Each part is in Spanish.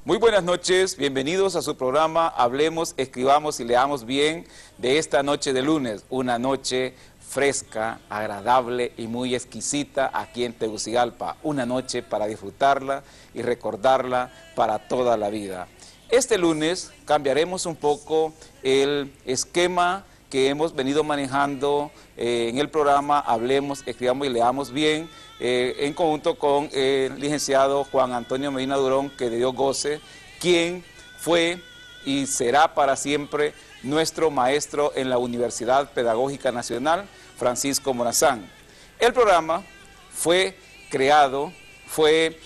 Muy buenas noches, bienvenidos a su programa Hablemos, Escribamos y Leamos Bien de esta noche de lunes, una noche fresca, agradable y muy exquisita aquí en Tegucigalpa, una noche para disfrutarla y recordarla para toda la vida. Este lunes cambiaremos un poco el esquema que hemos venido manejando en el programa Hablemos, Escribamos y Leamos Bien, en conjunto con el licenciado Juan Antonio Medina Durón, que de Dios goce, quien fue y será para siempre nuestro maestro en la Universidad Pedagógica Nacional, Francisco Morazán. El programa fue creado, fue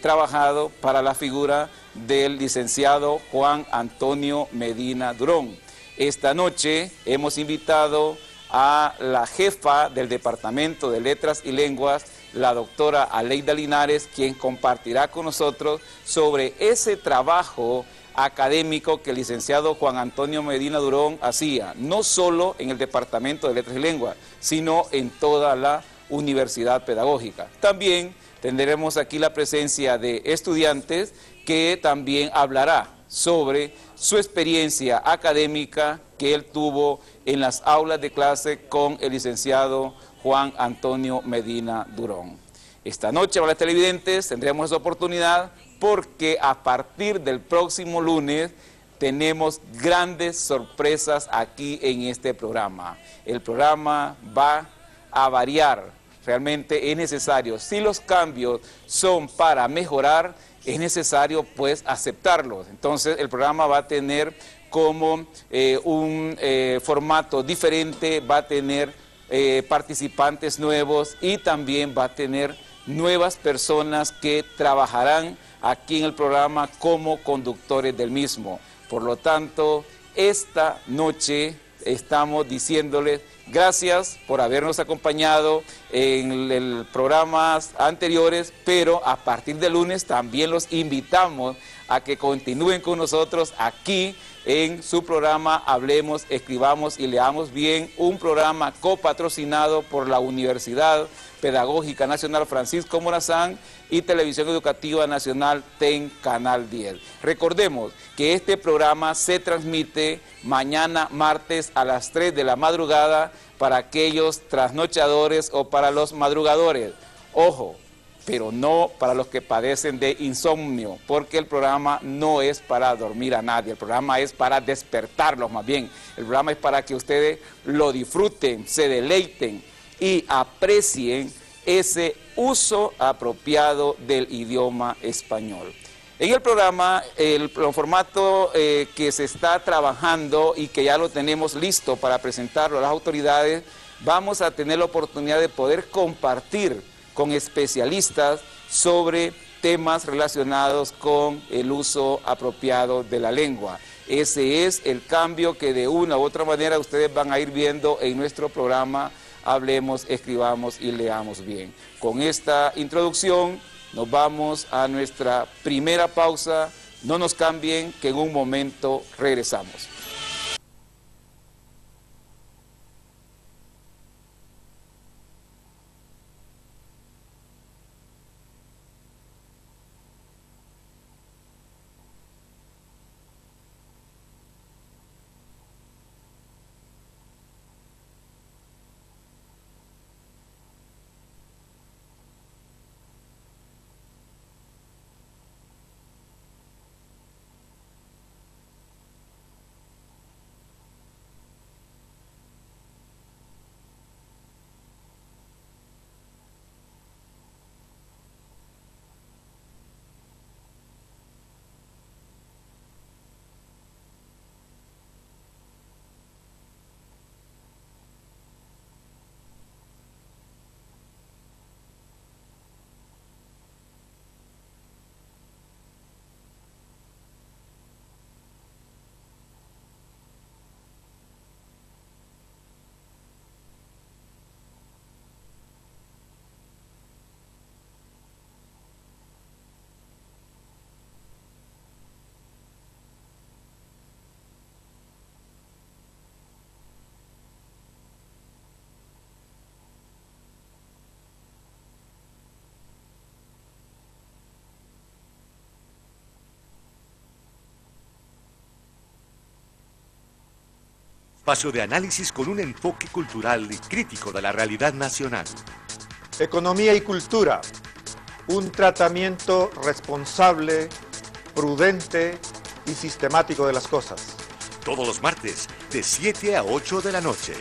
trabajado para la figura del licenciado Juan Antonio Medina Durón. Esta noche hemos invitado a la jefa del Departamento de Letras y Lenguas, la doctora Aleida Linares, quien compartirá con nosotros sobre ese trabajo académico que el licenciado Juan Antonio Medina Durón hacía, no solo en el Departamento de Letras y Lenguas, sino en toda la Universidad Pedagógica. También tendremos aquí la presencia de estudiantes que también hablará sobre su experiencia académica que él tuvo en las aulas de clase con el licenciado Juan Antonio Medina Durón. Esta noche, para los televidentes, tendremos esa oportunidad porque a partir del próximo lunes tenemos grandes sorpresas aquí en este programa. El programa va a variar, realmente es necesario. Si los cambios son para mejorar, es necesario pues aceptarlos. Entonces el programa va a tener como un formato diferente, va a tener participantes nuevos y también va a tener nuevas personas que trabajarán aquí en el programa como conductores del mismo. Por lo tanto, esta noche estamos diciéndoles gracias por habernos acompañado en programas anteriores, pero a partir de lunes también los invitamos a que continúen con nosotros aquí en su programa Hablemos, Escribamos y Leamos Bien, un programa copatrocinado por la Universidad Pedagógica Nacional Francisco Morazán y Televisión Educativa Nacional TEN Canal 10. Recordemos que este programa se transmite mañana martes a las 3 de la madrugada para aquellos trasnochadores o para los madrugadores. Ojo, pero no para los que padecen de insomnio, porque el programa no es para dormir a nadie, el programa es para despertarlos más bien. El programa es para que ustedes lo disfruten, se deleiten y aprecien ese uso apropiado del idioma español. En el programa, el formato que se está trabajando y que ya lo tenemos listo para presentarlo a las autoridades, vamos a tener la oportunidad de poder compartir con especialistas sobre temas relacionados con el uso apropiado de la lengua. Ese es el cambio que de una u otra manera ustedes van a ir viendo en nuestro programa Hablemos, Escribamos y Leamos Bien. Con esta introducción nos vamos a nuestra primera pausa. No nos cambien, que en un momento regresamos. espacio de análisis con un enfoque cultural y crítico de la realidad nacional. Economía y cultura, un tratamiento responsable, prudente y sistemático de las cosas. Todos los martes, de 7 a 8 de la noche.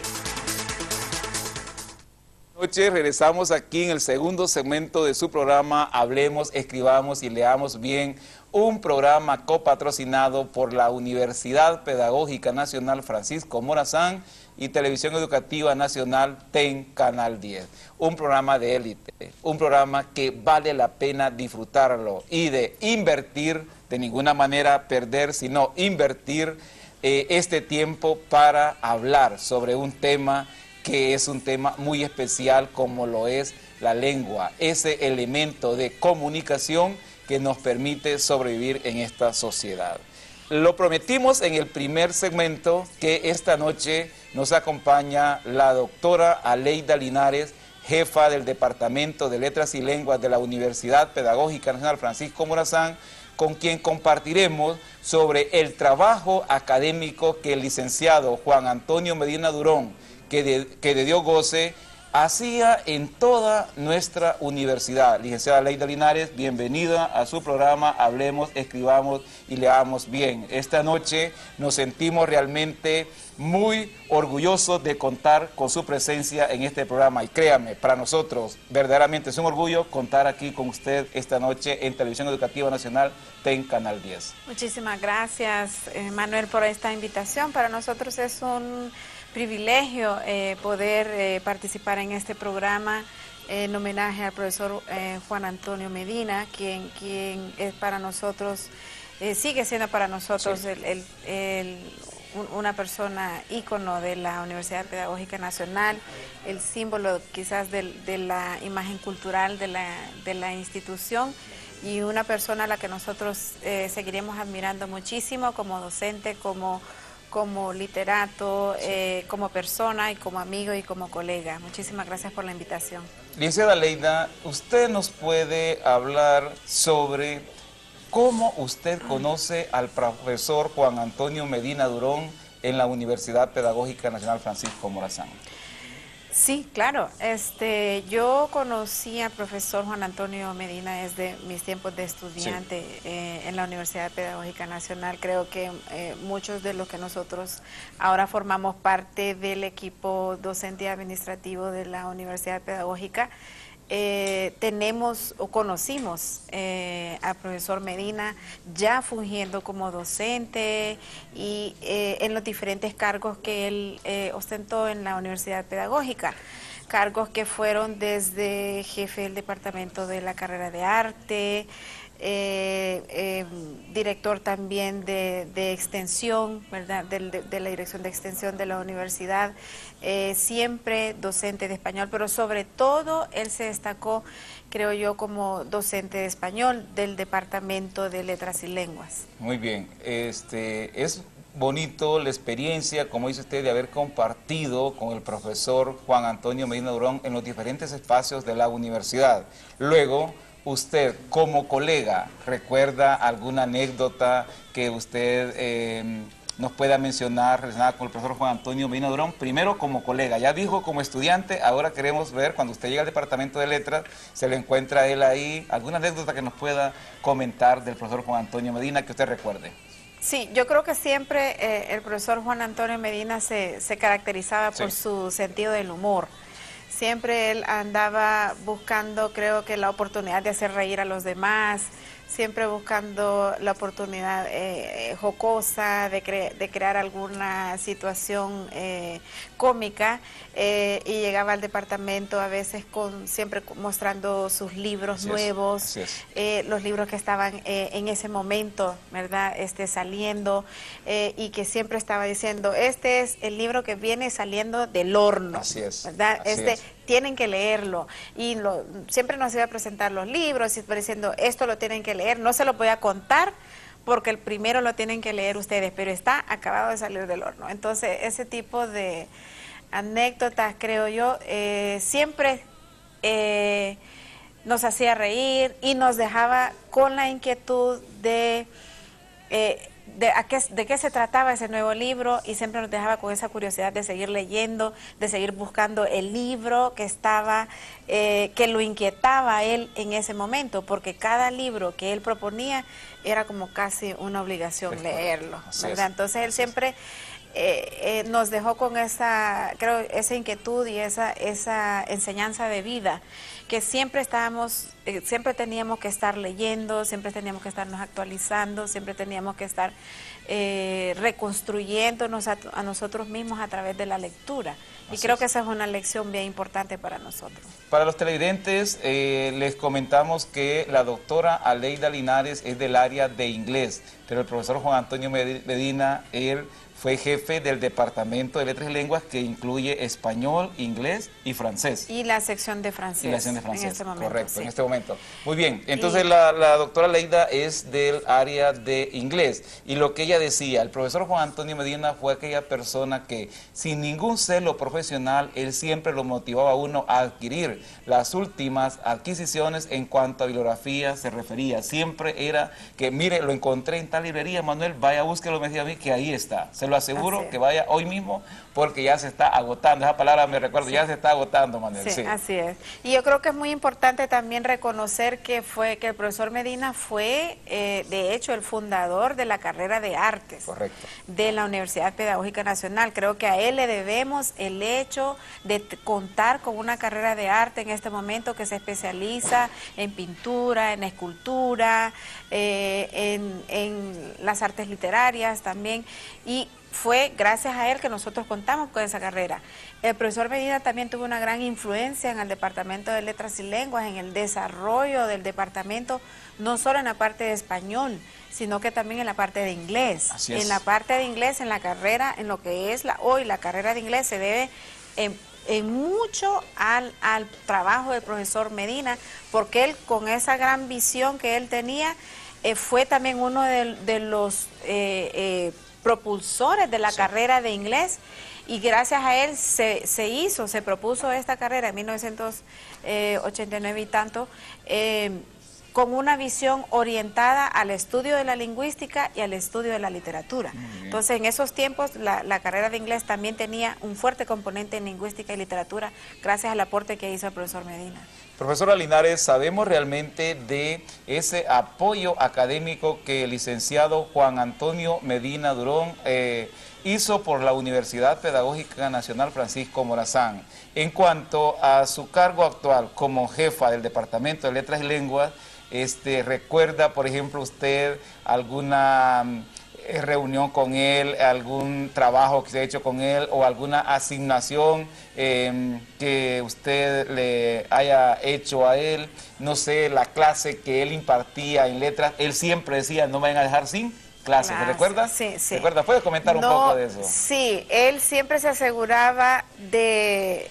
Noche, regresamos aquí en el segundo segmento de su programa Hablemos, Escribamos y Leamos Bien, un programa copatrocinado por la Universidad Pedagógica Nacional Francisco Morazán y Televisión Educativa Nacional TEN Canal 10. Un programa de élite, un programa que vale la pena disfrutarlo y de invertir, de ninguna manera perder, sino invertir este tiempo para hablar sobre un tema que es un tema muy especial como lo es la lengua, ese elemento de comunicación que nos permite sobrevivir en esta sociedad. Lo prometimos en el primer segmento que esta noche nos acompaña la doctora Aleida Linares, jefa del Departamento de Letras y Lenguas de la Universidad Pedagógica Nacional Francisco Morazán, con quien compartiremos sobre el trabajo académico que el licenciado Juan Antonio Medina Durón, que de Dios goce, hacía en toda nuestra universidad. Licenciada Aleida Linares, bienvenida a su programa Hablemos, Escribamos y Leamos Bien. Esta noche nos sentimos realmente muy orgullosos de contar con su presencia en este programa. Y créame, para nosotros verdaderamente es un orgullo contar aquí con usted esta noche en Televisión Educativa Nacional TEN Canal 10. Muchísimas gracias, Manuel, por esta invitación. Para nosotros es un privilegio poder participar en este programa en homenaje al profesor Juan Antonio Medina, quien es para nosotros, sigue siendo para nosotros una persona ícono de la Universidad Pedagógica Nacional, el símbolo quizás de la imagen cultural de la institución, y una persona a la que nosotros seguiremos admirando muchísimo como docente, como literato, como persona y como amigo y como colega. Muchísimas gracias por la invitación. Licenciada Aleida, ¿usted nos puede hablar sobre cómo usted conoce al profesor Juan Antonio Medina Durón en la Universidad Pedagógica Nacional Francisco Morazán? Sí, claro. Yo conocí al profesor Juan Antonio Medina desde mis tiempos de estudiante en la Universidad Pedagógica Nacional. Creo que muchos de los que nosotros ahora formamos parte del equipo docente y administrativo de la Universidad Pedagógica tenemos o conocimos al profesor Medina ya fungiendo como docente y en los diferentes cargos que él ostentó en la Universidad Pedagógica, cargos que fueron desde jefe del departamento de la carrera de arte, director también de extensión, ¿verdad? De la dirección de extensión de la universidad, siempre docente de español, pero sobre todo él se destacó, creo yo, como docente de español del Departamento de Letras y Lenguas. Muy bien, es bonito la experiencia, como dice usted, de haber compartido con el profesor Juan Antonio Medina Durón en los diferentes espacios de la universidad. Luego, usted como colega, ¿recuerda alguna anécdota que usted nos pueda mencionar relacionada con el profesor Juan Antonio Medina Durón? Primero como colega, ya dijo como estudiante, ahora queremos ver cuando usted llega al Departamento de Letras, se le encuentra él ahí, alguna anécdota que nos pueda comentar del profesor Juan Antonio Medina que usted recuerde. Sí, yo creo que siempre el profesor Juan Antonio Medina se caracterizaba por su sentido del humor. Siempre él andaba buscando, creo que la oportunidad de hacer reír a los demás, siempre buscando la oportunidad jocosa de crear alguna situación cómica, y llegaba al departamento a veces siempre mostrando sus libros nuevos, los libros que estaban en ese momento, ¿verdad? Siendo, y que siempre estaba diciendo, este es el libro que viene saliendo del horno, así es, ¿verdad? Tienen que leerlo, y siempre nos iba a presentar los libros y diciendo, esto lo tienen que leer, no se lo voy a contar porque el primero lo tienen que leer ustedes, pero está acabado de salir del horno. Entonces ese tipo de anécdotas, creo yo, siempre nos hacía reír y nos dejaba con la inquietud de de qué se trataba ese nuevo libro, y siempre nos dejaba con esa curiosidad de seguir leyendo, de seguir buscando el libro que estaba, que lo inquietaba a él en ese momento, porque cada libro que él proponía era como casi una obligación leerlo, ¿verdad? Entonces él siempre nos dejó con esa, creo, esa inquietud y esa enseñanza de vida, que siempre siempre teníamos que estar leyendo, siempre teníamos que estarnos actualizando, siempre teníamos que estar reconstruyéndonos a nosotros mismos a través de la lectura. Y creo que esa es una lección bien importante para nosotros. Para los televidentes, les comentamos que la doctora Aleida Linares es del área de inglés, pero el profesor Juan Antonio Medina, él fue jefe del Departamento de Letras y Lenguas, que incluye español, inglés y francés. Y la sección de francés. Y la sección de francés, en este momento, correcto, sí. en este momento. Muy bien, entonces la doctora Aleida es del área de inglés. Y lo que ella decía, el profesor Juan Antonio Medina fue aquella persona que, sin ningún celo profesional, él siempre lo motivaba a uno a adquirir las últimas adquisiciones en cuanto a bibliografía se refería. Siempre era que, mire, lo encontré en tal librería, Manuel, vaya, búsquelo, me decía a mí, que ahí está. Se lo aseguro, que vaya hoy mismo, porque ya se está agotando. Esa palabra me recuerdo, ya se está agotando, Manuel. Sí, así es. Y yo creo que es muy importante también reconocer que el profesor Medina fue, de hecho, el fundador de la carrera de artes. Correcto. De la Universidad Pedagógica Nacional. Creo que a él le debemos el hecho de contar con una carrera de arte en este momento que se especializa en pintura, en escultura, en las artes literarias también, y fue gracias a él que nosotros contamos con esa carrera. El profesor Medina también tuvo una gran influencia en el Departamento de Letras y Lenguas, en el desarrollo del departamento, no solo en la parte de español, sino que también en la parte de inglés. Así es. En la parte de inglés, en la carrera, en lo que es hoy la carrera de inglés, se debe en mucho al trabajo del profesor Medina, porque él, con esa gran visión que él tenía, fue también uno de los propulsores de la carrera de inglés, y gracias a él se propuso esta carrera en 1989 y tanto, con una visión orientada al estudio de la lingüística y al estudio de la literatura. Entonces, en esos tiempos, la carrera de inglés también tenía un fuerte componente en lingüística y literatura, gracias al aporte que hizo el profesor Medina. Profesora Linares, ¿sabemos realmente de ese apoyo académico que el licenciado Juan Antonio Medina Durón hizo por la Universidad Pedagógica Nacional Francisco Morazán? En cuanto a su cargo actual como jefa del Departamento de Letras y Lenguas, ¿recuerda, por ejemplo, usted alguna reunión con él, algún trabajo que se ha hecho con él o alguna asignación que usted le haya hecho a él? No sé, la clase que él impartía en letras, él siempre decía, no me vayan a dejar sin clases, ¿te recuerdas? Sí, sí. ¿Recuerdas? ¿Puedes comentar un poco de eso? Sí, él siempre se aseguraba de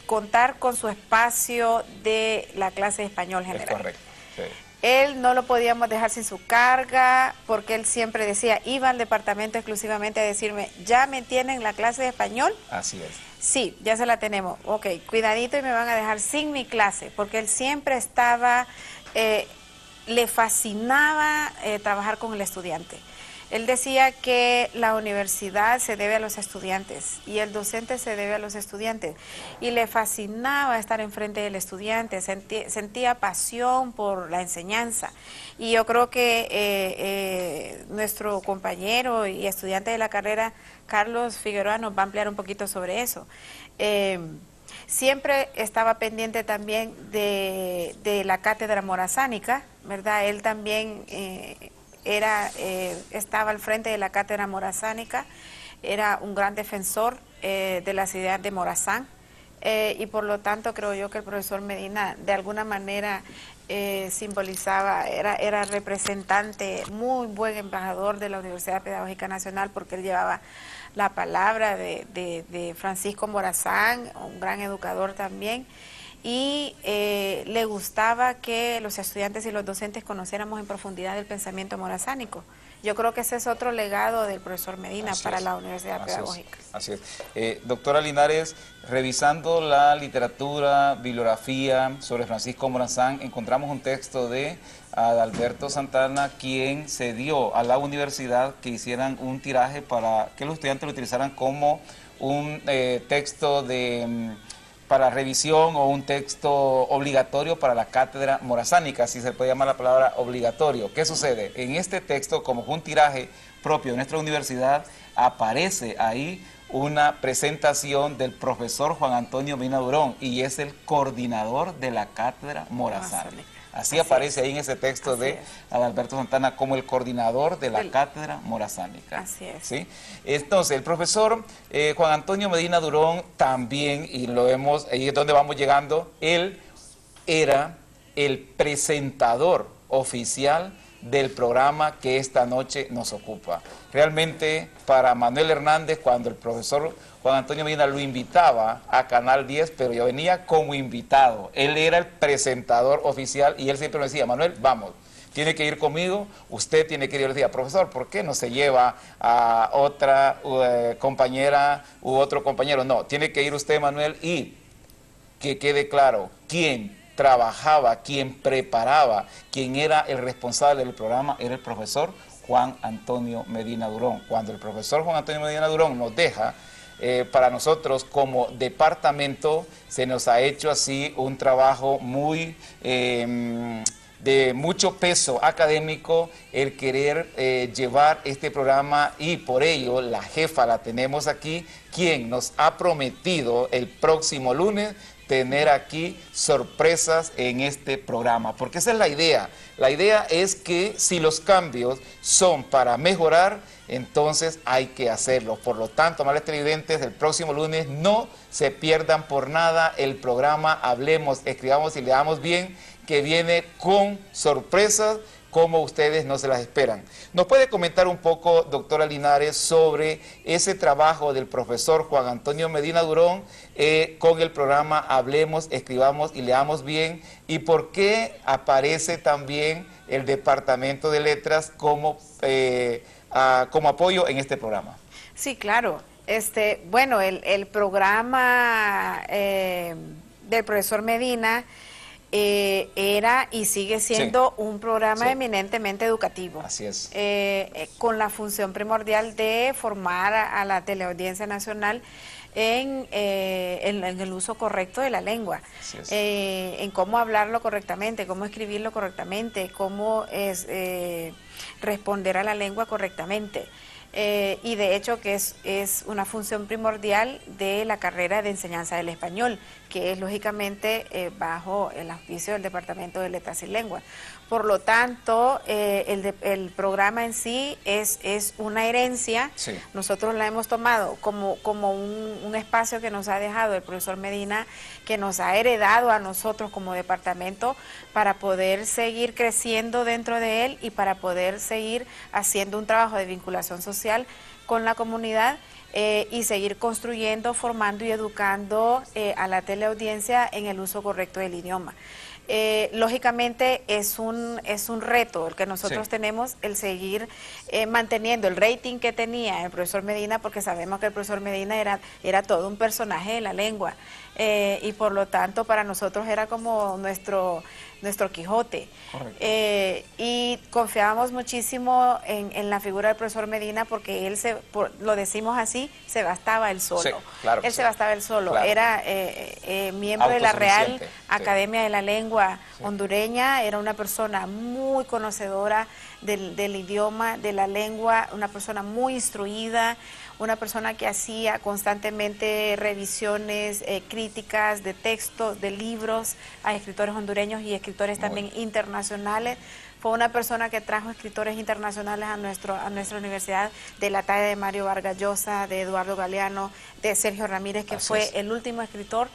contar con su espacio de la clase de español general. Es correcto, sí. Él no lo podíamos dejar sin su carga, porque él siempre decía, iba al departamento exclusivamente a decirme, ¿ya me tienen la clase de español? Así es. Sí, ya se la tenemos. Ok, cuidadito y me van a dejar sin mi clase, porque él siempre estaba, le fascinaba trabajar con el estudiante. Él decía que la universidad se debe a los estudiantes y el docente se debe a los estudiantes, y le fascinaba estar enfrente del estudiante, sentía pasión por la enseñanza, y yo creo que nuestro compañero y estudiante de la carrera, Carlos Figueroa, nos va a ampliar un poquito sobre eso. Siempre estaba pendiente también de la cátedra morazánica, ¿verdad? Él también estaba al frente de la cátedra morazánica, era un gran defensor de la ciudad de Morazán, y por lo tanto creo yo que el profesor Medina de alguna manera simbolizaba, era representante, muy buen embajador de la Universidad Pedagógica Nacional, porque él llevaba la palabra de Francisco Morazán, un gran educador también, y le gustaba que los estudiantes y los docentes conociéramos en profundidad el pensamiento morazánico, Yo creo que ese es otro legado del profesor Medina para la Universidad Pedagógica. Así es. Doctora Linares, revisando la literatura, bibliografía sobre Francisco Morazán, encontramos un texto de Adalberto Santana, quien se dio a la universidad que hicieran un tiraje para que los estudiantes lo utilizaran como un texto para revisión o un texto obligatorio para la cátedra morazánica, si se puede llamar la palabra obligatorio. ¿Qué sucede? En este texto, como fue un tiraje propio de nuestra universidad, aparece ahí una presentación del profesor Juan Antonio Medina Durón, y es el coordinador de la cátedra morazánica. Así aparece ahí en ese texto de Adalberto Santana como el coordinador de la cátedra morazánica. Así es. ¿Sí? Entonces, el profesor Juan Antonio Medina Durón también, y lo vemos, ahí es donde vamos llegando, él era el presentador oficial del programa que esta noche nos ocupa. Realmente, para Manuel Hernández, cuando el profesor Juan Antonio Medina lo invitaba a Canal 10, pero yo venía como invitado. Él era el presentador oficial y él siempre me decía, Manuel, vamos, tiene que ir conmigo, usted tiene que ir. Yo le decía, profesor, ¿por qué no se lleva a otra compañera u otro compañero? No, tiene que ir usted, Manuel, y que quede claro, quién trabajaba, quien preparaba, quien era el responsable del programa, era el profesor Juan Antonio Medina Durón. Cuando el profesor Juan Antonio Medina Durón nos deja, para nosotros como departamento se nos ha hecho así un trabajo muy de mucho peso académico, el querer llevar este programa, y por ello la jefa la tenemos aquí, quien nos ha prometido el próximo lunes tener aquí sorpresas en este programa, porque esa es la idea. La idea es que si los cambios son para mejorar, entonces hay que hacerlo. Por lo tanto, amables televidentes, el próximo lunes no se pierdan por nada el programa Hablemos, Escribamos y Leamos Bien, que viene con sorpresas como ustedes no se las esperan. ¿Nos puede comentar un poco, doctora Linares, sobre ese trabajo del profesor Juan Antonio Medina Durón con el programa Hablemos, Escribamos y Leamos Bien, y por qué aparece también el Departamento de Letras como apoyo en este programa? Sí, claro. Bueno, el programa del profesor Medina era y sigue siendo un programa eminentemente educativo. Así es. Con la función primordial de formar a la teleaudiencia nacional en el uso correcto de la lengua, en cómo hablarlo correctamente, cómo escribirlo correctamente, cómo responder a la lengua correctamente. Y de hecho que es una función primordial de la carrera de enseñanza del español, que es lógicamente bajo el auspicio del Departamento de Letras y Lenguas. Por lo tanto, el programa en sí es una herencia. Nosotros la hemos tomado como un espacio que nos ha dejado el profesor Medina, que nos ha heredado a nosotros como departamento para poder seguir creciendo dentro de él y para poder seguir haciendo un trabajo de vinculación social con la comunidad y seguir construyendo, formando y educando a la teleaudiencia en el uso correcto del idioma. Lógicamente es un reto el que nosotros tenemos, el seguir manteniendo el rating que tenía el profesor Medina, porque sabemos que el profesor Medina era todo un personaje de la lengua, y por lo tanto para nosotros era como nuestro Quijote. Y confiábamos muchísimo en la figura del profesor Medina, porque él, lo decimos así, se bastaba él solo. Él se bastaba él solo. Era miembro de la Real Academia de la Lengua hondureña, era una persona muy conocedora del idioma, de la lengua, una persona muy instruida, una persona que hacía constantemente revisiones críticas de textos, de libros a escritores hondureños y escritores también internacionales. Fue una persona que trajo escritores internacionales a nuestra universidad, de la talla de Mario Vargas Llosa, de Eduardo Galeano, de Sergio Ramírez, que fue el último escritor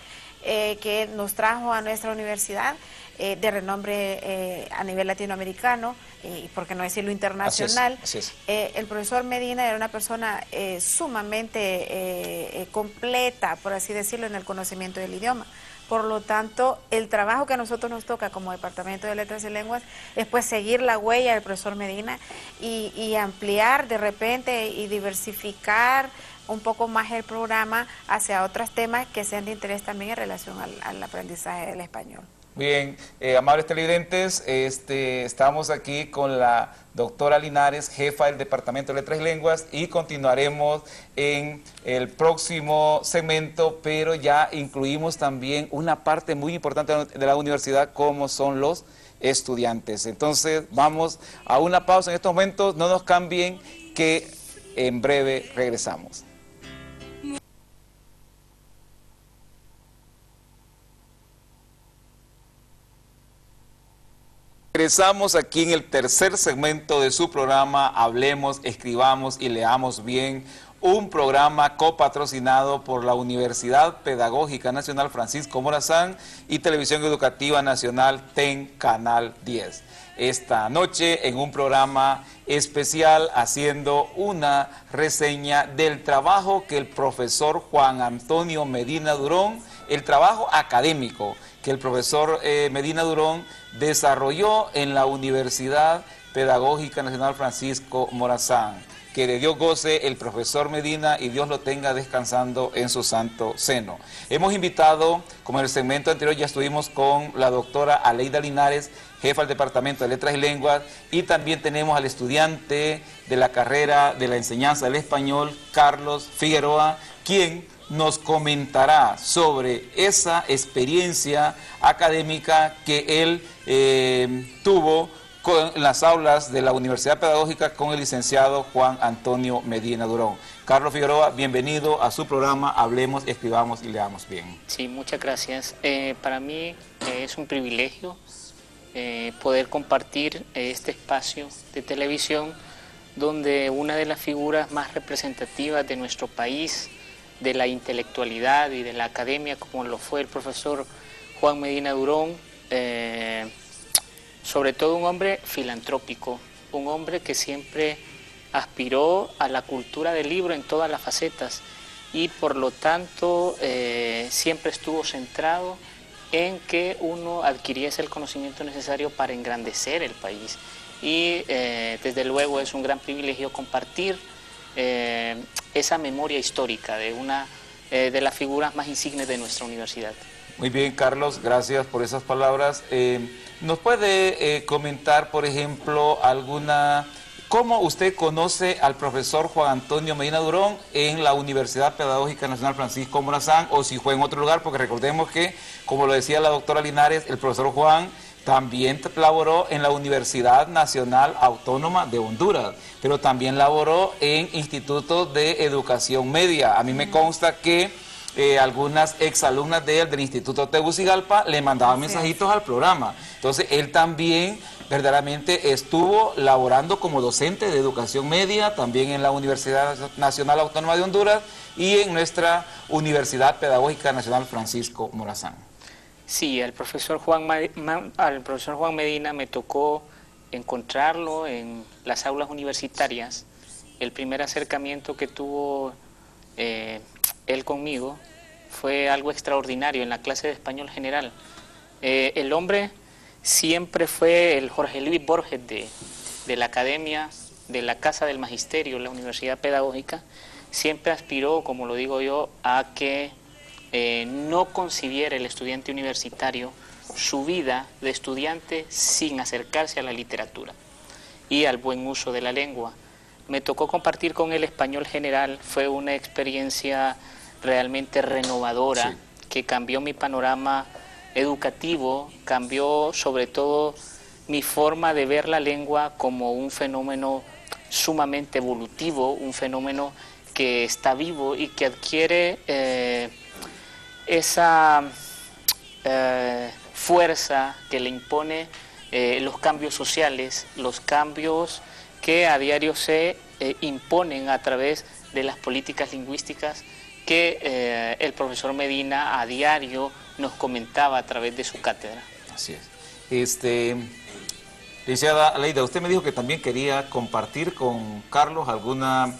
que nos trajo a nuestra universidad, de renombre a nivel latinoamericano, y por qué no decirlo internacional. El profesor Medina era una persona sumamente completa, por así decirlo, en el conocimiento del idioma. Por lo tanto, el trabajo que a nosotros nos toca como Departamento de Letras y Lenguas es pues seguir la huella del profesor Medina y ampliar de repente y diversificar un poco más el programa hacia otros temas que sean de interés también en relación al aprendizaje del español. Bien, amables televidentes, estamos aquí con la doctora Linares, jefa del Departamento de Letras y Lenguas, y continuaremos en el próximo segmento, pero ya incluimos también una parte muy importante de la universidad, como son los estudiantes. Entonces, vamos a una pausa en estos momentos, no nos cambien, que en breve regresamos. Regresamos aquí en el tercer segmento de su programa Hablemos, Escribamos y Leamos Bien, un programa copatrocinado por la Universidad Pedagógica Nacional Francisco Morazán y Televisión Educativa Nacional TEN Canal 10. Esta noche en un programa especial haciendo una reseña del trabajo que el profesor Juan Antonio Medina Durón, el trabajo académico que el profesor Medina Durón desarrolló en la Universidad Pedagógica Nacional Francisco Morazán. Que de Dios goce el profesor Medina y Dios lo tenga descansando en su santo seno. Hemos invitado, como en el segmento anterior ya estuvimos con la doctora Aleida Linares, jefa del Departamento de Letras y Lenguas, y también tenemos al estudiante de la carrera de la enseñanza del español, Carlos Figueroa, quien nos comentará sobre esa experiencia académica que él tuvo con las aulas de la Universidad Pedagógica con el licenciado Juan Antonio Medina Durón. Carlos Figueroa, bienvenido a su programa Hablemos, Escribamos y Leamos Bien. Sí, muchas gracias. Para mí es un privilegio poder compartir este espacio de televisión donde una de las figuras más representativas de nuestro país, de la intelectualidad y de la academia, como lo fue el profesor Juan Medina Durón, sobre todo un hombre filantrópico, un hombre que siempre aspiró a la cultura del libro en todas las facetas y por lo tanto siempre estuvo centrado en que uno adquiriese el conocimiento necesario para engrandecer el país. Y desde luego es un gran privilegio compartir esa memoria histórica de una de las figuras más insignes de nuestra universidad. Muy bien, Carlos, gracias por esas palabras. ¿Nos puede comentar, por ejemplo, cómo usted conoce al profesor Juan Antonio Medina Durón en la Universidad Pedagógica Nacional Francisco Morazán, o si fue en otro lugar? Porque recordemos que, como lo decía la doctora Linares, el profesor Juan también laboró en la Universidad Nacional Autónoma de Honduras, pero también laboró en institutos de educación media. A mí me consta que algunas exalumnas de él del Instituto Tegucigalpa le mandaban mensajitos al programa. Entonces, él también verdaderamente estuvo laborando como docente de educación media, también en la Universidad Nacional Autónoma de Honduras y en nuestra Universidad Pedagógica Nacional Francisco Morazán. Sí, al profesor Juan Medina me tocó encontrarlo en las aulas universitarias. El primer acercamiento que tuvo él conmigo fue algo extraordinario en la clase de español general. El hombre siempre fue el Jorge Luis Borges de la academia, de la Casa del Magisterio, la Universidad Pedagógica. Siempre aspiró, como lo digo yo, a que no concibiera el estudiante universitario su vida de estudiante sin acercarse a la literatura y al buen uso de la lengua. Me tocó compartir con él español general, fue una experiencia realmente renovadora, sí, que cambió mi panorama educativo, cambió sobre todo mi forma de ver la lengua como un fenómeno sumamente evolutivo, un fenómeno que está vivo y que adquiere esa fuerza que le impone los cambios sociales, los cambios que a diario se imponen a través de las políticas lingüísticas que el profesor Medina a diario nos comentaba a través de su cátedra. Así es. Licenciada Aleida, usted me dijo que también quería compartir con Carlos alguna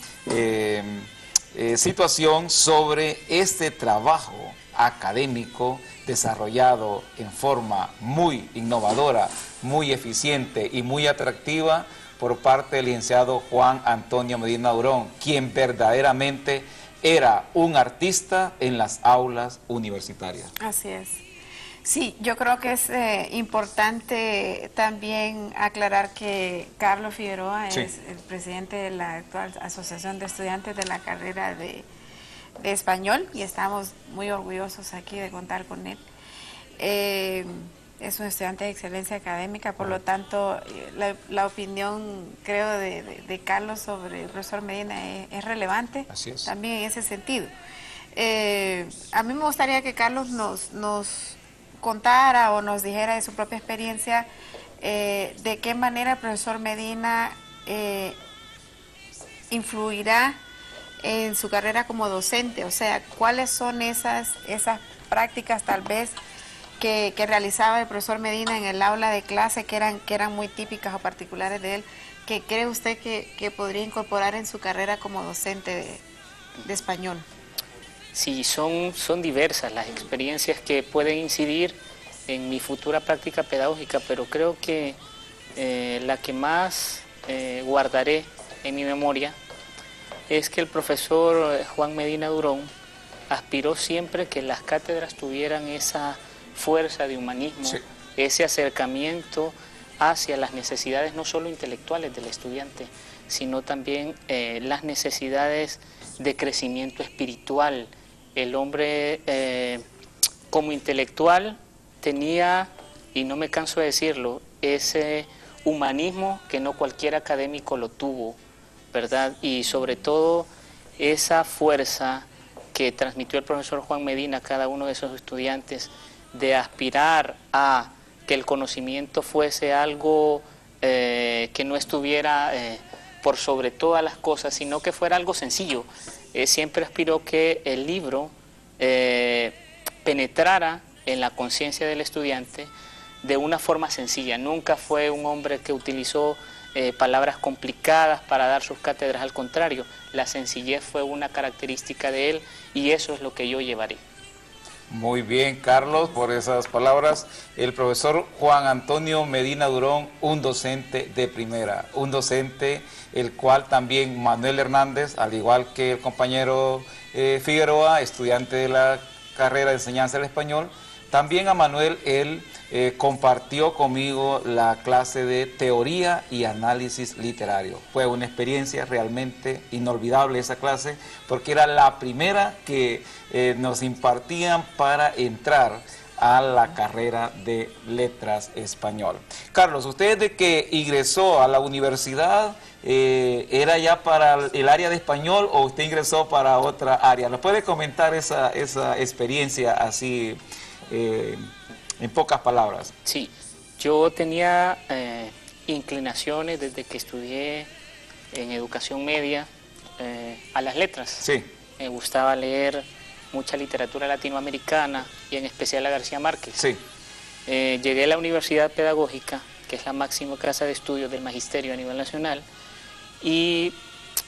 situación sobre este trabajo académico desarrollado en forma muy innovadora, muy eficiente y muy atractiva por parte del licenciado Juan Antonio Medina Durón, quien verdaderamente era un artista en las aulas universitarias. Así es. Sí, yo creo que es importante también aclarar que Carlos Figueroa es el presidente de la actual Asociación de Estudiantes de la carrera de Español, y estamos muy orgullosos aquí de contar con él. Es un estudiante de excelencia académica, por lo tanto la opinión, creo, de Carlos sobre el profesor Medina es relevante. Así es. También en ese sentido. A mí me gustaría que Carlos nos contara o nos dijera de su propia experiencia de qué manera el profesor Medina influirá en su carrera como docente, o sea, cuáles son esas prácticas tal vez que realizaba el profesor Medina en el aula de clase que eran muy típicas o particulares de él, que cree usted que podría incorporar en su carrera como docente de español. Sí, son diversas las experiencias que pueden incidir en mi futura práctica pedagógica, pero creo que la que más guardaré en mi memoria es que el profesor Juan Medina Durón aspiró siempre que las cátedras tuvieran esa fuerza de humanismo, sí, ese acercamiento hacia las necesidades no solo intelectuales del estudiante, sino también las necesidades de crecimiento espiritual. El hombre como intelectual tenía, y no me canso de decirlo, ese humanismo que no cualquier académico lo tuvo, ¿verdad? Y sobre todo esa fuerza que transmitió el profesor Juan Medina a cada uno de esos estudiantes de aspirar a que el conocimiento fuese algo que no estuviera por sobre todas las cosas, sino que fuera algo sencillo. Siempre aspiró que el libro penetrara en la conciencia del estudiante de una forma sencilla. Nunca fue un hombre que utilizó palabras complicadas para dar sus cátedras, al contrario, la sencillez fue una característica de él y eso es lo que yo llevaré. Muy bien, Carlos, por esas palabras. El profesor Juan Antonio Medina Durón, un docente de primera, un docente el cual también Manuel Hernández, al igual que el compañero Figueroa, estudiante de la carrera de enseñanza del español, también a Manuel él compartió conmigo la clase de teoría y análisis literario. Fue una experiencia realmente inolvidable esa clase, porque era la primera que nos impartían para entrar a la carrera de letras español. Carlos, ¿usted desde que ingresó a la universidad era ya para el área de español o usted ingresó para otra área? ¿Nos puede comentar esa experiencia así en pocas palabras? Sí, yo tenía inclinaciones desde que estudié en educación media a las letras. Sí. Me gustaba leer mucha literatura latinoamericana y en especial a García Márquez. Sí. Llegué a la Universidad Pedagógica, que es la máxima casa de estudios del magisterio a nivel nacional, y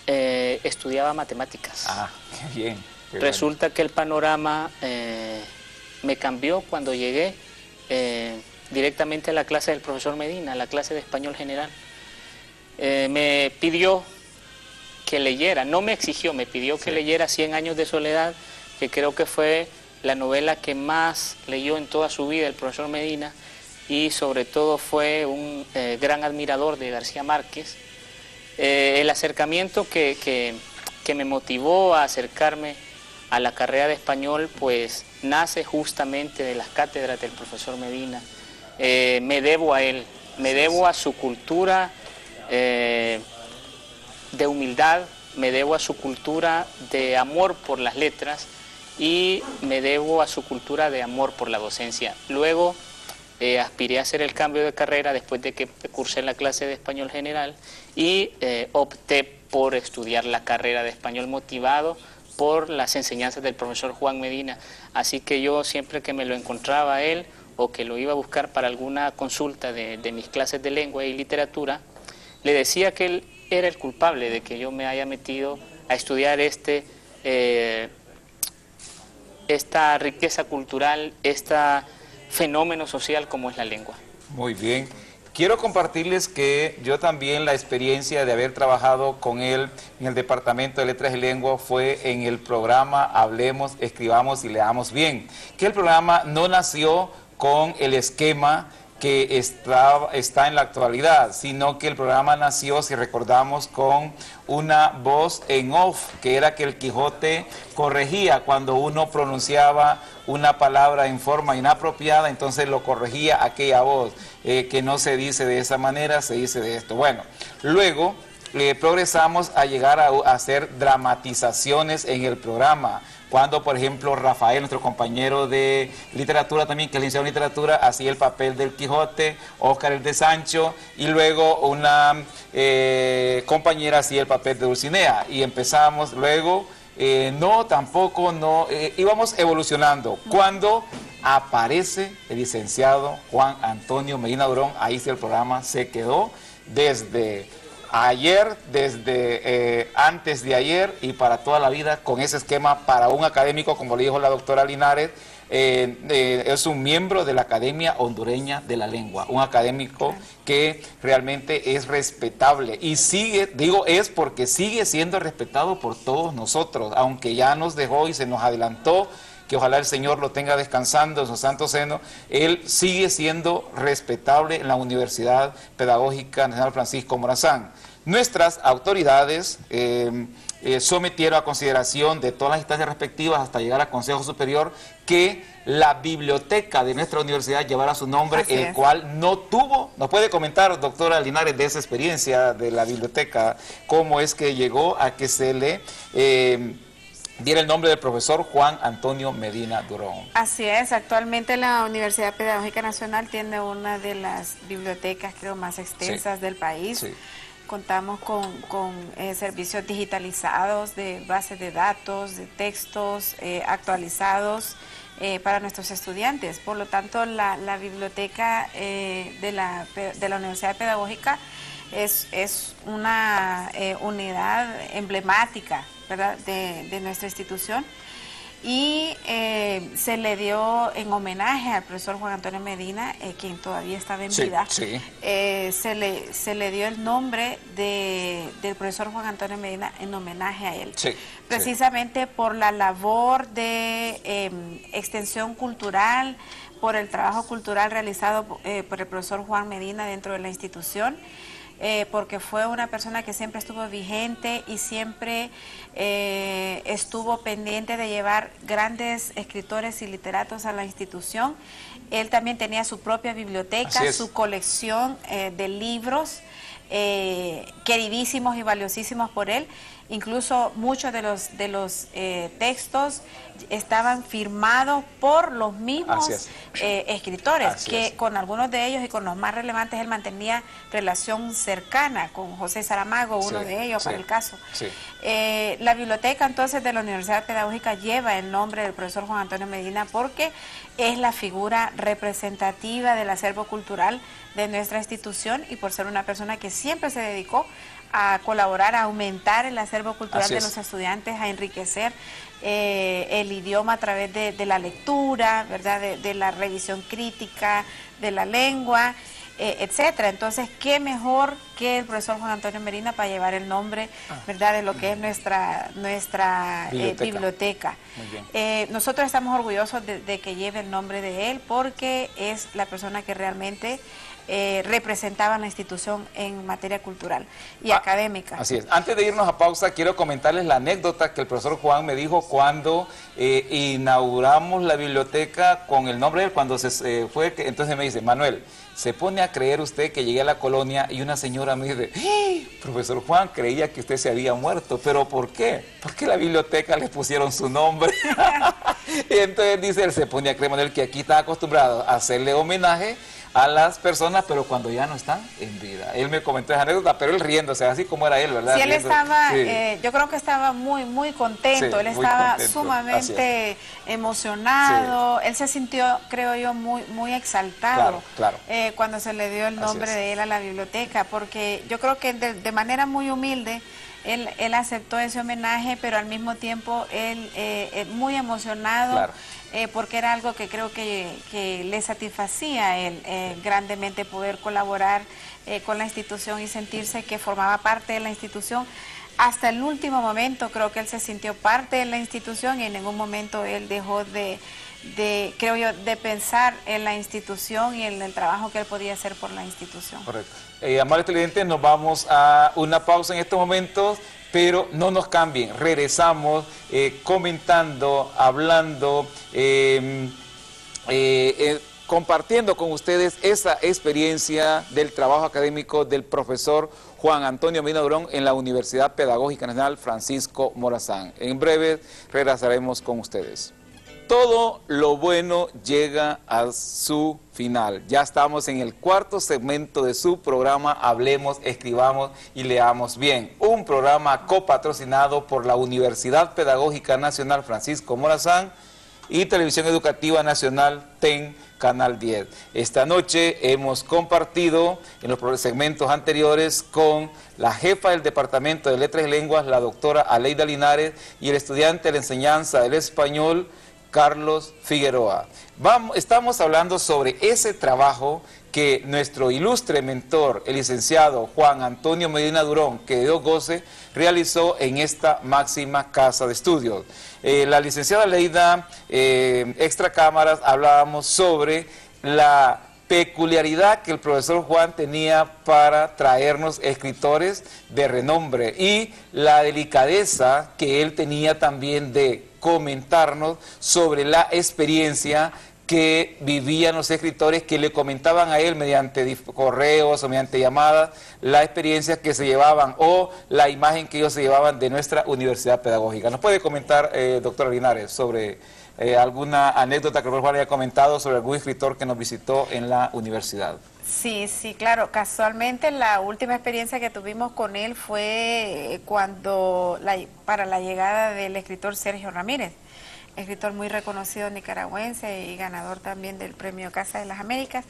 estudiaba matemáticas. Ah, qué bien. Qué Resulta que el panorama me cambió cuando llegué directamente a la clase del profesor Medina, a la clase de español general. Me pidió que leyera, no me exigió, me pidió que leyera 100 años de soledad, que creo que fue la novela que más leyó en toda su vida el profesor Medina, y sobre todo fue un gran admirador de García Márquez. El acercamiento que me motivó a acercarme a la carrera de español, pues nace justamente de las cátedras del profesor Medina. Me debo a él, me debo a su cultura de humildad, me debo a su cultura de amor por las letras y me debo a su cultura de amor por la docencia. Luego aspiré a hacer el cambio de carrera después de que cursé la clase de español general y opté por estudiar la carrera de español motivado por las enseñanzas del profesor Juan Medina. Así que yo siempre que me lo encontraba a él o que lo iba a buscar para alguna consulta de mis clases de lengua y literatura, le decía que él era el culpable de que yo me haya metido a estudiar este esta riqueza cultural, este fenómeno social como es la lengua. Muy bien. Quiero compartirles que yo también la experiencia de haber trabajado con él en el Departamento de Letras y Lengua fue en el programa Hablemos, Escribamos y Leamos Bien, que el programa no nació con el esquema que está en la actualidad, sino que el programa nació, si recordamos, con una voz en off, que era que el Quijote corregía cuando uno pronunciaba una palabra en forma inapropiada, entonces lo corregía aquella voz, que no se dice de esa manera, se dice de esto. Bueno, luego progresamos a llegar a hacer dramatizaciones en el programa, cuando, por ejemplo, Rafael, nuestro compañero de literatura también, que es licenciado en literatura, hacía el papel del Quijote, Óscar el de Sancho, y luego una compañera hacía el papel de Dulcinea, y empezamos luego, íbamos evolucionando. Cuando aparece el licenciado Juan Antonio Medina Durón, ahí sí el programa se quedó desde ayer, desde antes de ayer y para toda la vida, con ese esquema para un académico, como le dijo la doctora Linares, es un miembro de la Academia Hondureña de la Lengua, un académico que realmente es respetable y sigue, digo es porque sigue siendo respetado por todos nosotros, aunque ya nos dejó y se nos adelantó, que ojalá el Señor lo tenga descansando en su santo seno. Él sigue siendo respetable en la Universidad Pedagógica Nacional Francisco Morazán. Nuestras autoridades sometieron a consideración de todas las instancias respectivas hasta llegar al Consejo Superior que la biblioteca de nuestra universidad llevara su nombre, el cual no tuvo. ¿Nos puede comentar, doctora Linares, de esa experiencia de la biblioteca? ¿Cómo es que llegó a que se le diera el nombre del profesor Juan Antonio Medina Durón? Así es, actualmente la Universidad Pedagógica Nacional tiene una de las bibliotecas, creo, más extensas del país. Sí. Contamos con servicios digitalizados de bases de datos, de textos actualizados para nuestros estudiantes. Por lo tanto, la biblioteca de la Universidad Pedagógica es una unidad emblemática, ¿verdad?, de nuestra institución, y se le dio en homenaje al profesor Juan Antonio Medina, quien todavía estaba en vida. Sí. Se le dio el nombre del profesor Juan Antonio Medina en homenaje a él, precisamente por la labor de extensión cultural, por el trabajo cultural realizado por el profesor Juan Medina dentro de la institución. Porque fue una persona que siempre estuvo vigente y siempre estuvo pendiente de llevar grandes escritores y literatos a la institución. Él también tenía su propia biblioteca, su colección de libros queridísimos y valiosísimos por él. Incluso muchos de los textos estaban firmados por los mismos escritores, con algunos de ellos y con los más relevantes él mantenía relación cercana, con José Saramago, uno de ellos para el caso. La biblioteca entonces de la Universidad Pedagógica lleva el nombre del profesor Juan Antonio Medina porque es la figura representativa del acervo cultural de nuestra institución y por ser una persona que siempre se dedicó a colaborar, a aumentar el acervo cultural de los estudiantes, a enriquecer el idioma a través de la lectura, ¿verdad?, de la revisión crítica de la lengua, etcétera. Entonces, qué mejor que el profesor Juan Antonio Medina para llevar el nombre, ¿verdad?, de lo que es nuestra biblioteca. Nosotros estamos orgullosos de que lleve el nombre de él porque es la persona que realmente representaba la institución en materia cultural y académica. Así es. Antes de irnos a pausa, quiero comentarles la anécdota que el profesor Juan me dijo cuando inauguramos la biblioteca con el nombre de él, cuando se fue. Entonces me dice: Manuel, ¿se pone a creer usted que llegué a la colonia y una señora me dice: profesor Juan, creía que usted se había muerto? ¿Pero por qué? Porque la biblioteca le pusieron su nombre. Y entonces dice él, se pone a creer, Manuel, que aquí está acostumbrado a hacerle homenaje a las personas, pero cuando ya no están en vida. Él me comentó esa anécdota, pero él riéndose, así como era él, ¿verdad? Sí, él estaba, yo creo que estaba muy contento, él estaba sumamente emocionado, él se sintió, creo yo, muy exaltado cuando se le dio el nombre de él a la biblioteca, porque yo creo que de manera muy humilde, él aceptó ese homenaje, pero al mismo tiempo él muy emocionado, claro. Porque era algo que creo que le satisfacía a él grandemente poder colaborar con la institución y sentirse que formaba parte de la institución. Hasta el último momento creo que él se sintió parte de la institución y en ningún momento él dejó creo yo, de pensar en la institución y en el trabajo que él podía hacer por la institución. Correcto. Amables televidentes, nos vamos a una pausa en estos momentos, pero no nos cambien, regresamos comentando, hablando, compartiendo con ustedes esa experiencia del trabajo académico del profesor Juan Antonio Medina Durón en la Universidad Pedagógica Nacional Francisco Morazán. En breve regresaremos con ustedes. Todo lo bueno llega a su final. Ya estamos en el cuarto segmento de su programa Hablemos, Escribamos y Leamos Bien. Un programa copatrocinado por la Universidad Pedagógica Nacional Francisco Morazán y Televisión Educativa Nacional TEN Canal 10. Esta noche hemos compartido en los segmentos anteriores con la jefa del Departamento de Letras y Lenguas, la doctora Aleida Linares, y el estudiante de la enseñanza del español, Carlos Figueroa. Estamos hablando sobre ese trabajo que nuestro ilustre mentor, el licenciado Juan Antonio Medina Durón, que Dios goce, realizó en esta máxima casa de estudios. La licenciada Leida, extra cámaras, hablábamos sobre la peculiaridad que el profesor Juan tenía para traernos escritores de renombre y la delicadeza que él tenía también de comentarnos sobre la experiencia que vivían los escritores, que le comentaban a él mediante correos o mediante llamadas la experiencia que se llevaban o la imagen que ellos se llevaban de nuestra universidad pedagógica. ¿Nos puede comentar, doctora Linares, sobre alguna anécdota que el profesor haya comentado sobre algún escritor que nos visitó en la universidad? Sí, sí, claro. Casualmente la última experiencia que tuvimos con él fue para la llegada del escritor Sergio Ramírez, escritor muy reconocido nicaragüense y ganador también del premio Casa de las Américas.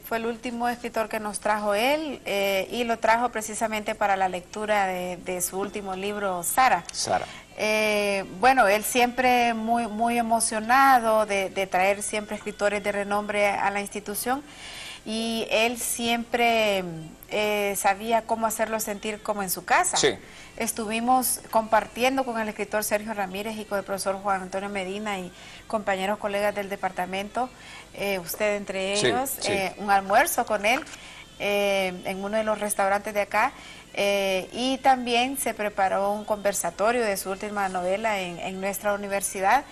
Fue el último escritor que nos trajo él y lo trajo precisamente para la lectura de su último libro, Sara. Bueno, él siempre muy emocionado de traer siempre escritores de renombre a la institución, y él siempre sabía cómo hacerlo sentir como en su casa. Sí. Estuvimos compartiendo con el escritor Sergio Ramírez y con el profesor Juan Antonio Medina y compañeros colegas del departamento, usted entre ellos, sí. Un almuerzo con él en uno de los restaurantes de acá, y también se preparó un conversatorio de su última novela en nuestra universidad.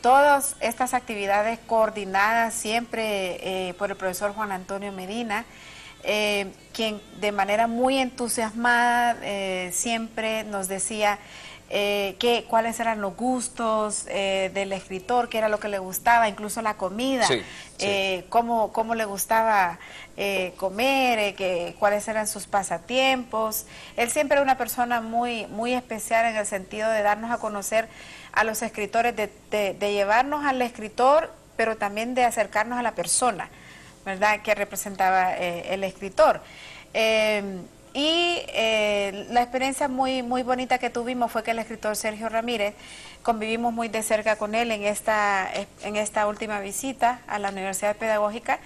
Todas estas actividades coordinadas siempre por el profesor Juan Antonio Medina, quien de manera muy entusiasmada siempre nos decía cuáles eran los gustos del escritor, qué era lo que le gustaba, incluso la comida, sí, sí. Cómo le gustaba comer, cuáles eran sus pasatiempos. Él siempre era una persona muy especial en el sentido de darnos a conocer a los escritores, de llevarnos al escritor, pero también de acercarnos a la persona, ¿verdad?, que representaba el escritor. La experiencia muy bonita que tuvimos fue que el escritor Sergio Ramírez, convivimos muy de cerca con él en esta última visita a la Universidad Pedagógica,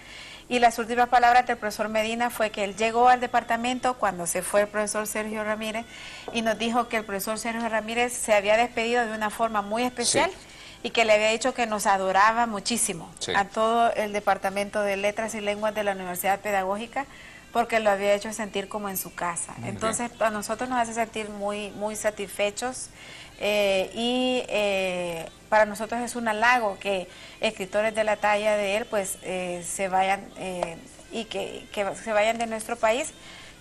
y las últimas palabras del profesor Medina fue que él llegó al departamento cuando se fue el profesor Sergio Ramírez y nos dijo que el profesor Sergio Ramírez se había despedido de una forma muy especial, sí, y que le había dicho que nos adoraba muchísimo, sí, a todo el departamento de Letras y Lenguas de la Universidad Pedagógica, porque lo había hecho sentir como en su casa. Muy Entonces, bien. A nosotros nos hace sentir muy satisfechos, para nosotros es un halago que escritores de la talla de él pues se vayan y que se vayan de nuestro país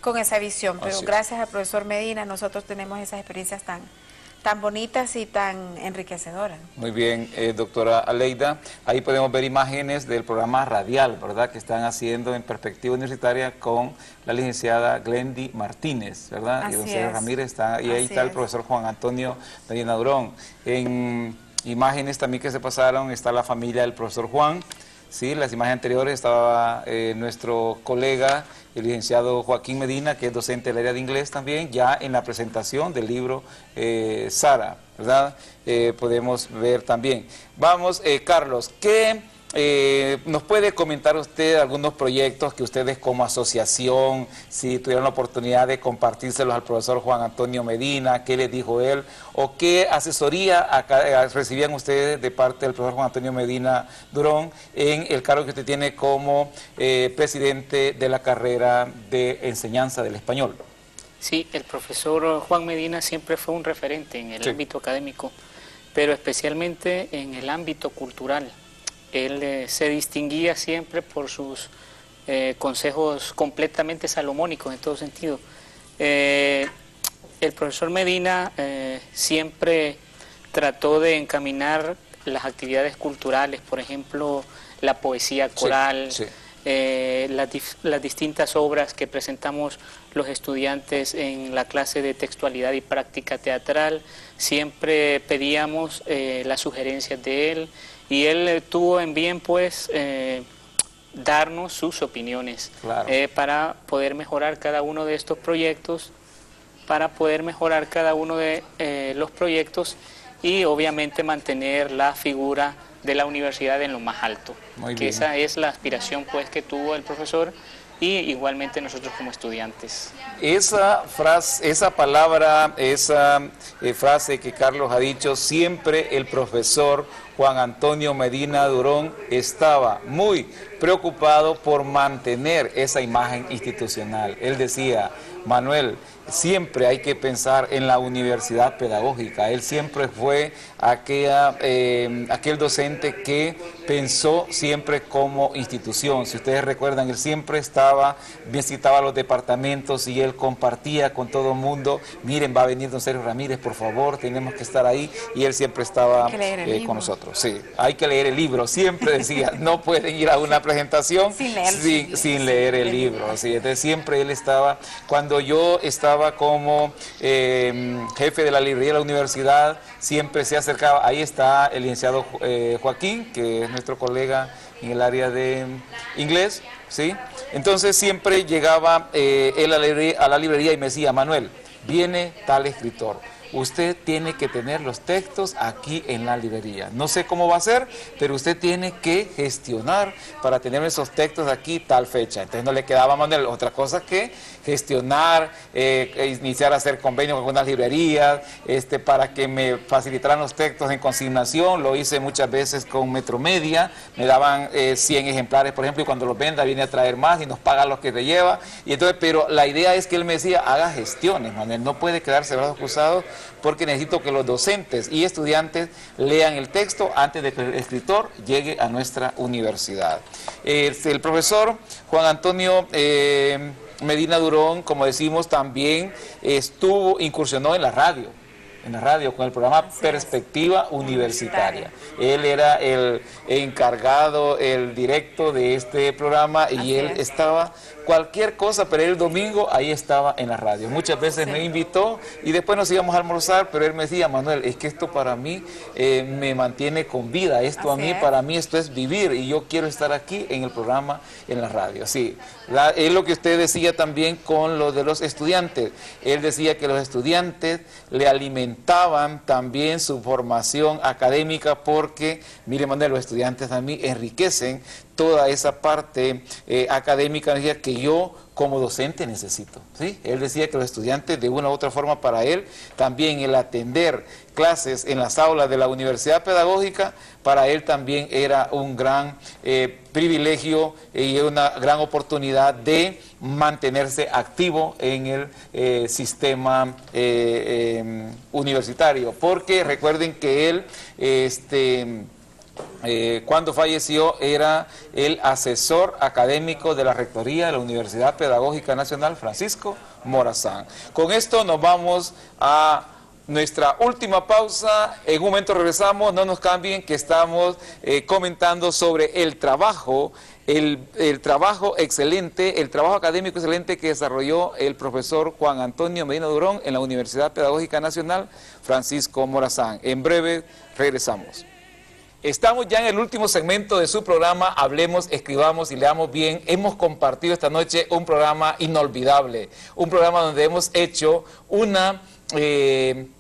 con esa visión. Pero gracias al profesor Medina nosotros tenemos esas experiencias tan bonitas y tan enriquecedoras. Muy bien, doctora Aleida, ahí podemos ver imágenes del programa radial, ¿verdad?, que están haciendo en Perspectiva Universitaria con la licenciada Glendy Martínez, ¿verdad? Así y don Sergio Ramírez está, y ahí está el profesor Juan Antonio Medina Durón. En imágenes también que se pasaron está la familia del profesor Juan, Sí, las imágenes anteriores estaba nuestro colega, el licenciado Joaquín Medina, que es docente del área de inglés también, ya en la presentación del libro Sara, ¿verdad? Podemos ver también. Vamos, Carlos, ¿qué nos puede comentar usted algunos proyectos que ustedes como asociación, si tuvieran la oportunidad de compartírselos al profesor Juan Antonio Medina, qué les dijo él, o qué asesoría recibían ustedes de parte del profesor Juan Antonio Medina Durón en el cargo que usted tiene como presidente de la carrera de enseñanza del español? Sí, el profesor Juan Medina siempre fue un referente en el ámbito académico, pero especialmente en el ámbito cultural. Él se distinguía siempre por sus consejos completamente salomónicos en todo sentido. El profesor Medina siempre trató de encaminar las actividades culturales, por ejemplo, la poesía coral, las distintas obras que presentamos los estudiantes en la clase de textualidad y práctica teatral. Siempre pedíamos las sugerencias de él, y él tuvo en bien, pues, darnos sus opiniones para poder mejorar cada uno de estos proyectos, los proyectos y obviamente mantener la figura de la universidad en lo más alto. Esa es la aspiración, pues, que tuvo el profesor, y igualmente nosotros como estudiantes. Esa frase que Carlos ha dicho, siempre el profesor Juan Antonio Medina Durón estaba muy preocupado por mantener esa imagen institucional. Él decía, Manuel, siempre hay que pensar en la universidad pedagógica. Él siempre fue aquel docente que pensó siempre como institución. Si ustedes recuerdan, él siempre visitaba los departamentos y él compartía con todo el mundo, miren, va a venir don Sergio Ramírez, por favor, tenemos que estar ahí, y él siempre estaba con nosotros. Sí, hay que leer el libro, siempre decía, no pueden ir a una presentación sin leer el libro. Sí, entonces siempre él estaba, cuando yo estaba como jefe de la librería de la universidad, siempre se acercaba. Ahí está el licenciado Joaquín, que es nuestro colega en el área de inglés, ¿sí? Entonces siempre llegaba él a la librería y me decía, Manuel, viene tal escritor, usted tiene que tener los textos aquí en la librería. No sé cómo va a ser, pero usted tiene que gestionar para tener esos textos aquí tal fecha. Entonces no le quedaba a Manuel otra cosa que gestionar, iniciar a hacer convenios con algunas librerías, para que me facilitaran los textos en consignación. Lo hice muchas veces con Metromedia, me daban 100 ejemplares, por ejemplo, y cuando los venda viene a traer más y nos paga los que te lleva. Y entonces, pero la idea es que él me decía, haga gestiones, Manuel, no puede quedarse brazos cruzados, porque necesito que los docentes y estudiantes lean el texto antes de que el escritor llegue a nuestra universidad. El profesor Juan Antonio Medina Durón, como decimos, también incursionó en la radio con el programa Perspectiva Universitaria. Él era el encargado, el directo de este programa, y él estaba cualquier cosa, pero el domingo ahí estaba en la radio. Muchas veces me invitó y después nos íbamos a almorzar, pero él me decía, Manuel, es que esto para mí me mantiene con vida, para mí esto es vivir, y yo quiero estar aquí en el programa, en la radio. Sí, es lo que usted decía también con lo de los estudiantes. Él decía que los estudiantes le alimentaban también su formación académica, porque, mire, Manuel, los estudiantes a mí enriquecen toda esa parte académica que yo como docente necesito, ¿sí? Él decía que los estudiantes, de una u otra forma, para él también el atender clases en las aulas de la universidad pedagógica, para él también era un gran privilegio y una gran oportunidad de mantenerse activo en el sistema universitario, porque recuerden que él cuando falleció era el asesor académico de la Rectoría de la Universidad Pedagógica Nacional, Francisco Morazán. Con esto nos vamos a nuestra última pausa. En un momento regresamos, no nos cambien, que estamos comentando sobre el trabajo excelente, el trabajo académico excelente que desarrolló el profesor Juan Antonio Medina Durón en la Universidad Pedagógica Nacional, Francisco Morazán. En breve regresamos. Estamos ya en el último segmento de su programa Hablemos, Escribamos y Leamos Bien. Hemos compartido esta noche un programa inolvidable, un programa donde hemos hecho una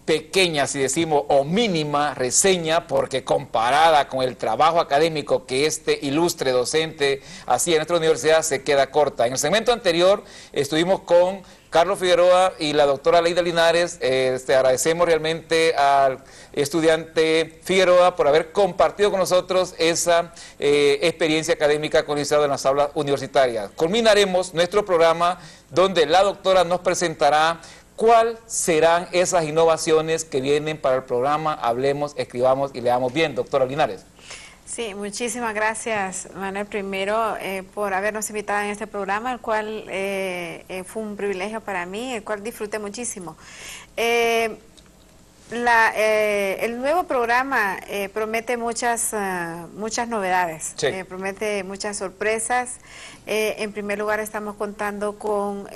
pequeña, si decimos, o mínima reseña, porque comparada con el trabajo académico que este ilustre docente hacía en nuestra universidad, se queda corta. En el segmento anterior estuvimos con Carlos Figueroa y la doctora Leida Linares. Agradecemos realmente al estudiante Figueroa por haber compartido con nosotros esa experiencia académica con el licenciado en las aulas universitarias. Culminaremos nuestro programa donde la doctora nos presentará cuáles serán esas innovaciones que vienen para el programa Hablemos, Escribamos y Leamos Bien. Doctora Linares. Sí, muchísimas gracias, Manuel, primero por habernos invitado en este programa, el cual fue un privilegio para mí, el cual disfruté muchísimo. El nuevo programa promete muchas novedades, sí. Promete muchas sorpresas. En primer lugar, estamos contando con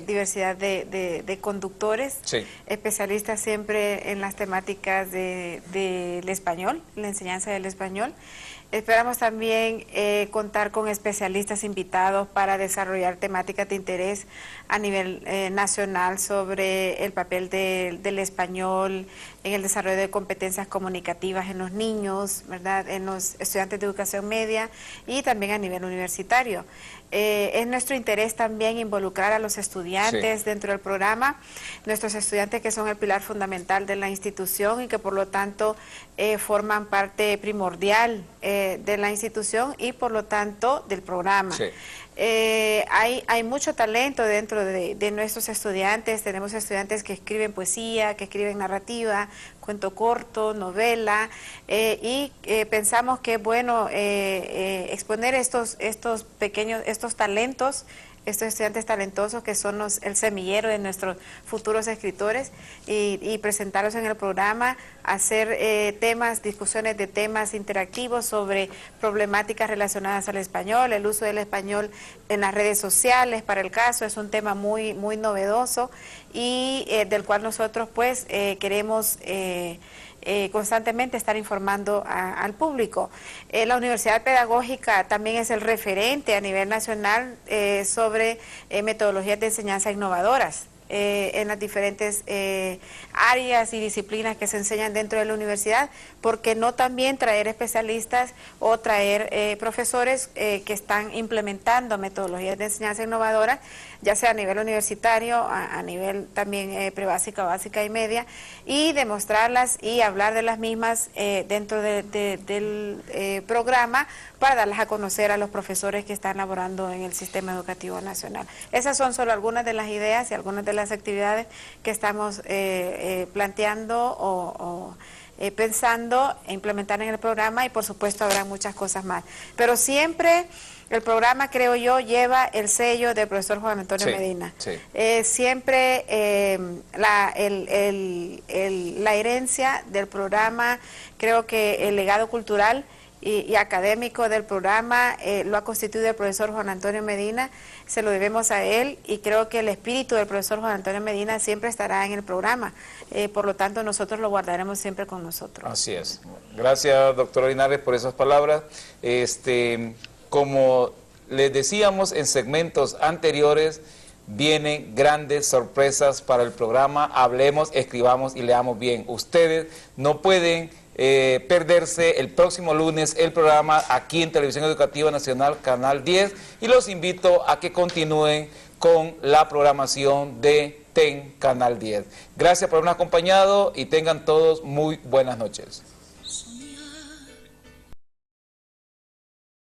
diversidad de conductores, sí. Especialistas siempre en las temáticas del español, la enseñanza del español. Esperamos también contar con especialistas invitados para desarrollar temáticas de interés a nivel nacional sobre el papel del español en el desarrollo de competencias comunicativas en los niños, ¿verdad?, en los estudiantes de educación media y también a nivel universitario. Es nuestro interés también involucrar a los estudiantes, sí, dentro del programa, nuestros estudiantes que son el pilar fundamental de la institución y que por lo tanto forman parte primordial de la institución y por lo tanto del programa. Sí. Hay mucho talento dentro de nuestros estudiantes. Tenemos estudiantes que escriben poesía, que escriben narrativa, cuento corto, novela, y pensamos que es bueno exponer estos talentos, estos estudiantes talentosos que son el semillero de nuestros futuros escritores y presentarlos en el programa, hacer discusiones de temas interactivos sobre problemáticas relacionadas al español, el uso del español en las redes sociales, para el caso, es un tema muy novedoso y del cual nosotros pues queremos constantemente estar informando al público. La Universidad Pedagógica también es el referente a nivel nacional sobre metodologías de enseñanza innovadoras en las diferentes áreas y disciplinas que se enseñan dentro de la universidad, porque no también traer especialistas o traer profesores que están implementando metodologías de enseñanza innovadoras, ya sea a nivel universitario, a nivel también prebásica, básica y media, y demostrarlas y hablar de las mismas dentro del programa para darlas a conocer a los profesores que están laborando en el sistema educativo nacional. Esas son solo algunas de las ideas y algunas de las actividades que estamos planteando o pensando e implementar en el programa, y por supuesto habrá muchas cosas más. Pero siempre el programa, creo yo, lleva el sello del profesor Juan Antonio Medina. Sí. Siempre la herencia del programa, creo que el legado cultural y académico del programa lo ha constituido el profesor Juan Antonio Medina, se lo debemos a él, y creo que el espíritu del profesor Juan Antonio Medina siempre estará en el programa, por lo tanto nosotros lo guardaremos siempre con nosotros. Así es. Gracias, doctora Linares, por esas palabras. Como les decíamos en segmentos anteriores, vienen grandes sorpresas para el programa Hablemos, Escribamos y Leamos Bien. Ustedes no pueden perderse el próximo lunes el programa aquí en Televisión Educativa Nacional, Canal 10, y los invito a que continúen con la programación de TEN Canal 10. Gracias por habernos acompañado y tengan todos muy buenas noches.